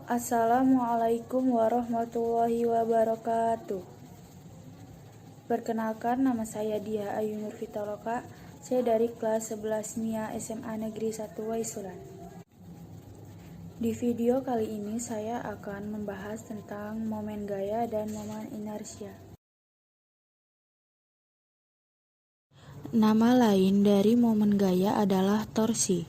Assalamualaikum warahmatullahi wabarakatuh. Perkenalkan, nama saya Diah Ayu Nur Fitaloka. Saya dari kelas 11 MIA SMA Negeri 1 Waisulan. Di video kali ini saya akan membahas tentang momen gaya dan momen inersia. Nama lain dari momen gaya adalah torsi,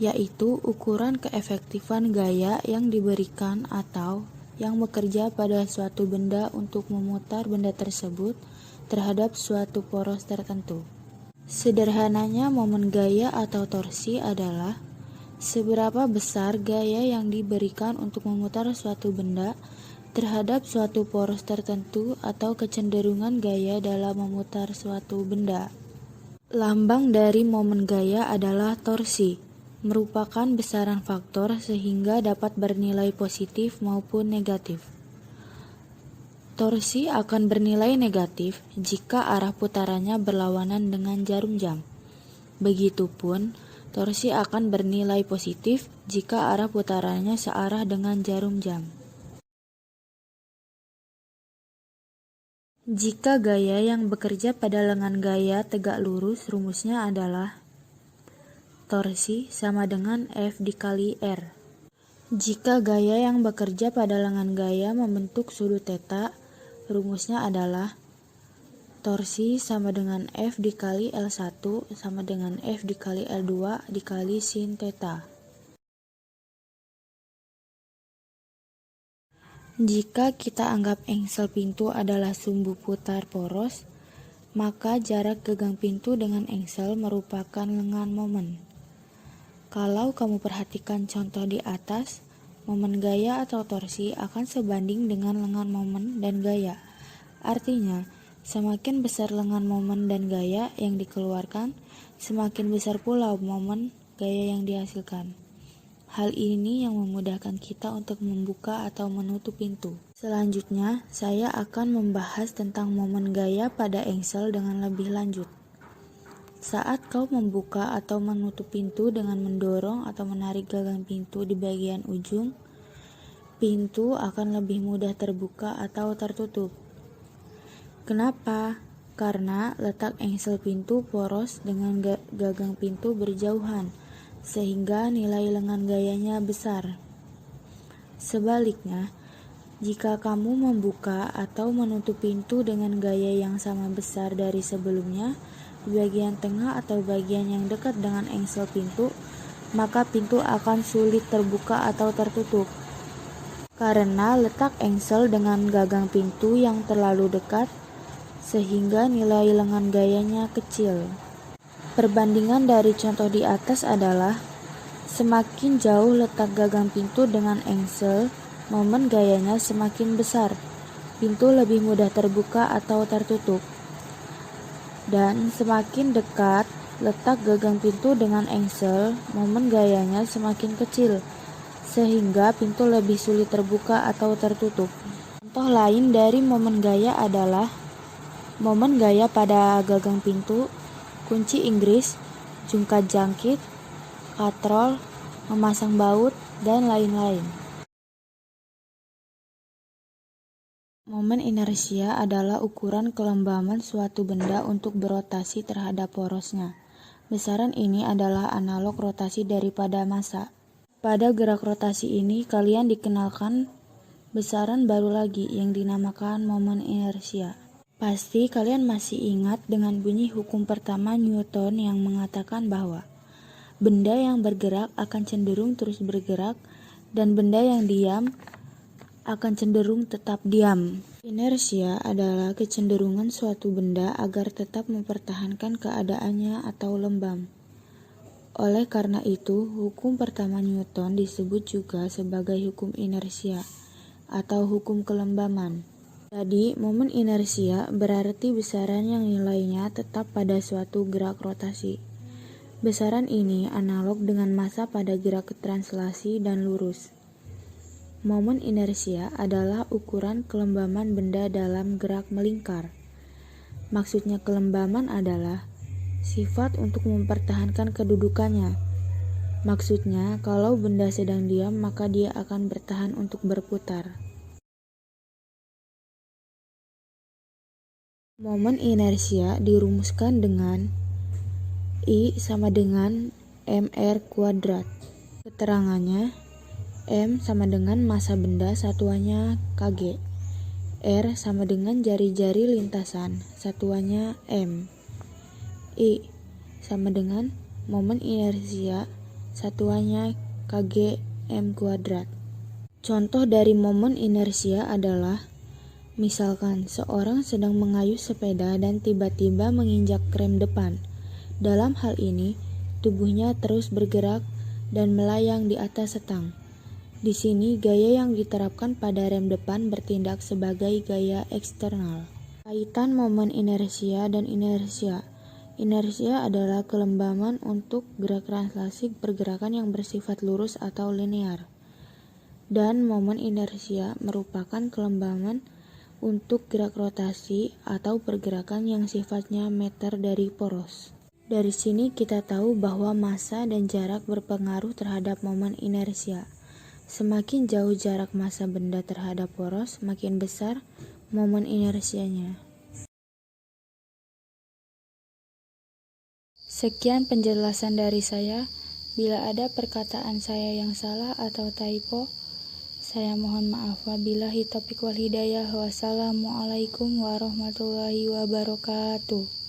yaitu ukuran keefektifan gaya yang diberikan atau yang bekerja pada suatu benda untuk memutar benda tersebut terhadap suatu poros tertentu. Sederhananya, momen gaya atau torsi adalah seberapa besar gaya yang diberikan untuk memutar suatu benda terhadap suatu poros tertentu atau kecenderungan gaya dalam memutar suatu benda. Lambang dari momen gaya adalah torsi, merupakan besaran faktor sehingga dapat bernilai positif maupun negatif. Torsi akan bernilai negatif jika arah putarannya berlawanan dengan jarum jam. Begitupun, torsi akan bernilai positif jika arah putarannya searah dengan jarum jam. Jika gaya yang bekerja pada lengan gaya tegak lurus, rumusnya adalah torsi sama dengan F dikali R. Jika gaya yang bekerja pada lengan gaya membentuk sudut theta, rumusnya adalah torsi sama dengan F dikali L1 sama dengan F dikali L2 dikali sin theta. Jika kita anggap engsel pintu adalah sumbu putar poros, maka jarak gagang pintu dengan engsel merupakan lengan momen. Kalau kamu perhatikan contoh di atas, momen gaya atau torsi akan sebanding dengan lengan momen dan gaya. Artinya, semakin besar lengan momen dan gaya yang dikeluarkan, semakin besar pula momen gaya yang dihasilkan. Hal ini yang memudahkan kita untuk membuka atau menutup pintu. Selanjutnya, saya akan membahas tentang momen gaya pada engsel dengan lebih lanjut. Saat kau membuka atau menutup pintu dengan mendorong atau menarik gagang pintu di bagian ujung, pintu akan lebih mudah terbuka atau tertutup. Kenapa? Karena letak engsel pintu poros dengan gagang pintu berjauhan, sehingga nilai lengan gayanya besar. Sebaliknya, jika kamu membuka atau menutup pintu dengan gaya yang sama besar dari sebelumnya, di bagian tengah atau bagian yang dekat dengan engsel pintu, maka pintu akan sulit terbuka atau tertutup. Karena letak engsel dengan gagang pintu yang terlalu dekat, sehingga nilai lengan gayanya kecil. Perbandingan dari contoh di atas adalah semakin jauh letak gagang pintu dengan engsel, momen gayanya semakin besar. Pintu lebih mudah terbuka atau tertutup. Dan semakin dekat letak gagang pintu dengan engsel, momen gayanya semakin kecil, sehingga pintu lebih sulit terbuka atau tertutup. Contoh lain dari momen gaya adalah momen gaya pada gagang pintu, kunci Inggris, jungkat jangkit, katrol, memasang baut, dan lain-lain. Momen inersia adalah ukuran kelembaman suatu benda untuk berotasi terhadap porosnya. Besaran ini adalah analog rotasi daripada massa. Pada gerak rotasi ini, kalian dikenalkan besaran baru lagi yang dinamakan momen inersia. Pasti kalian masih ingat dengan bunyi hukum pertama Newton yang mengatakan bahwa benda yang bergerak akan cenderung terus bergerak dan benda yang diam akan cenderung tetap diam. Inersia adalah kecenderungan suatu benda agar tetap mempertahankan keadaannya atau lembam. Oleh karena itu, hukum pertama Newton disebut juga sebagai hukum inersia atau hukum kelembaman. Jadi, momen inersia berarti besaran yang nilainya tetap pada suatu gerak rotasi. Besaran ini analog dengan massa pada gerak translasi dan lurus. Momen inersia adalah ukuran kelembaman benda dalam gerak melingkar. Maksudnya kelembaman adalah sifat untuk mempertahankan kedudukannya. Maksudnya, kalau benda sedang diam, maka dia akan bertahan untuk berputar. Momen inersia dirumuskan dengan I sama dengan mr kuadrat. Keterangannya, M sama dengan massa benda, satuannya kg. R sama dengan jari-jari lintasan, satuannya M. I sama dengan momen inersia, satuannya kg m kuadrat. Contoh dari momen inersia adalah, misalkan seorang sedang mengayuh sepeda dan tiba-tiba menginjak rem depan. Dalam hal ini, tubuhnya terus bergerak dan melayang di atas setang. Di sini, gaya yang diterapkan pada rem depan bertindak sebagai gaya eksternal. Kaitan momen inersia dan inersia. Inersia adalah kelembaman untuk gerak translasi pergerakan yang bersifat lurus atau linear. Dan momen inersia merupakan kelembaman untuk gerak rotasi atau pergerakan yang sifatnya meter dari poros. Dari sini kita tahu bahwa massa dan jarak berpengaruh terhadap momen inersia. Semakin jauh jarak massa benda terhadap poros, makin besar momen inersianya. Sekian penjelasan dari saya. Bila ada perkataan saya yang salah atau typo, saya mohon maaf. Wabillahi taufiq wal hidayah. Wassalamualaikum warahmatullahi wabarakatuh.